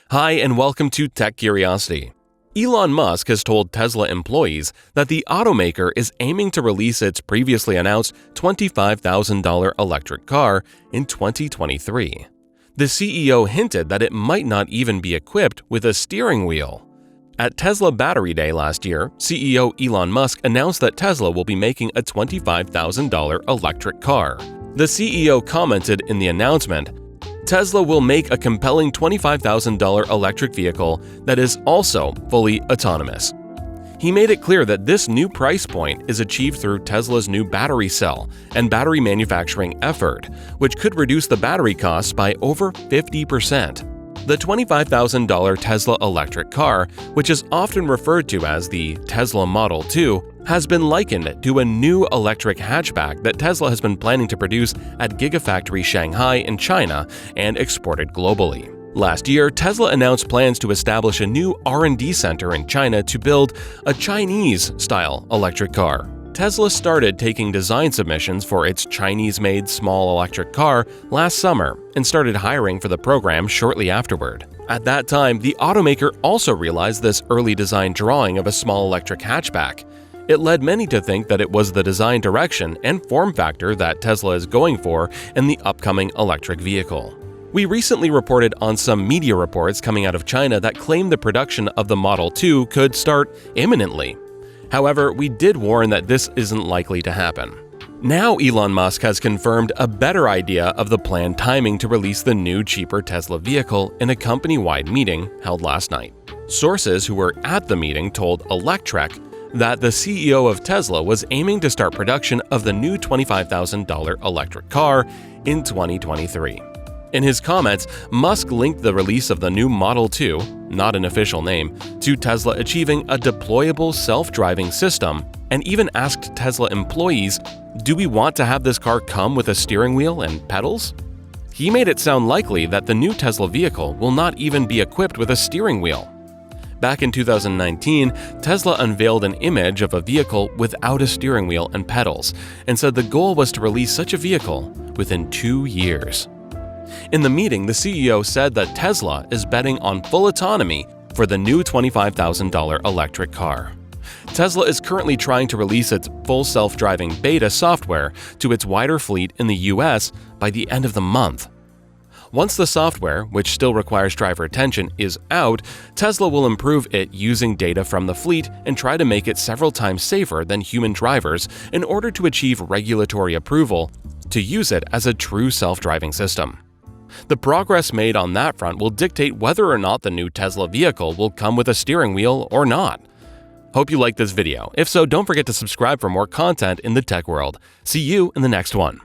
Hi, and welcome to Tech Curiosity. Elon Musk has told Tesla employees that the automaker is aiming to release its previously announced $25,000 electric car in 2023. The CEO hinted that it might not even be equipped with a steering wheel. At Tesla Battery Day last year, CEO Elon Musk announced that Tesla will be making a $25,000 electric car. The CEO commented in the announcement, "Tesla will make a compelling $25,000 electric vehicle that is also fully autonomous." He made it clear that this new price point is achieved through Tesla's new battery cell and battery manufacturing effort, which could reduce the battery costs by over 50%. The $25,000 Tesla electric car, which is often referred to as the Tesla Model 2, has been likened to a new electric hatchback that Tesla has been planning to produce at Gigafactory Shanghai in China and exported globally. Last year, Tesla announced plans to establish a new R&D center in China to build a Chinese-style electric car. Tesla started taking design submissions for its Chinese-made small electric car last summer and started hiring for the program shortly afterward. At that time, the automaker also realized this early design drawing of a small electric hatchback. It led many to think that it was the design direction and form factor that Tesla is going for in the upcoming electric vehicle. We recently reported on some media reports coming out of China that claimed the production of the Model 2 could start imminently. However, we did warn that this isn't likely to happen. Now Elon Musk has confirmed a better idea of the planned timing to release the new, cheaper Tesla vehicle in a company-wide meeting held last night. Sources who were at the meeting told Electrek that the CEO of Tesla was aiming to start production of the new $25,000 electric car in 2023. In his comments, Musk linked the release of the new Model 2, not an official name, to Tesla achieving a deployable self-driving system, and even asked Tesla employees, "Do we want to have this car come with a steering wheel and pedals?" He made it sound likely that the new Tesla vehicle will not even be equipped with a steering wheel. Back in 2019, Tesla unveiled an image of a vehicle without a steering wheel and pedals, and said the goal was to release such a vehicle within 2 years. In the meeting, the CEO said that Tesla is betting on full autonomy for the new $25,000 electric car. Tesla is currently trying to release its full self-driving beta software to its wider fleet in the US by the end of the month. Once the software, which still requires driver attention, is out, Tesla will improve it using data from the fleet and try to make it several times safer than human drivers in order to achieve regulatory approval to use it as a true self-driving system. The progress made on that front will dictate whether or not the new Tesla vehicle will come with a steering wheel or not. Hope you liked this video. If so, don't forget to subscribe for more content in the tech world. See you in the next one.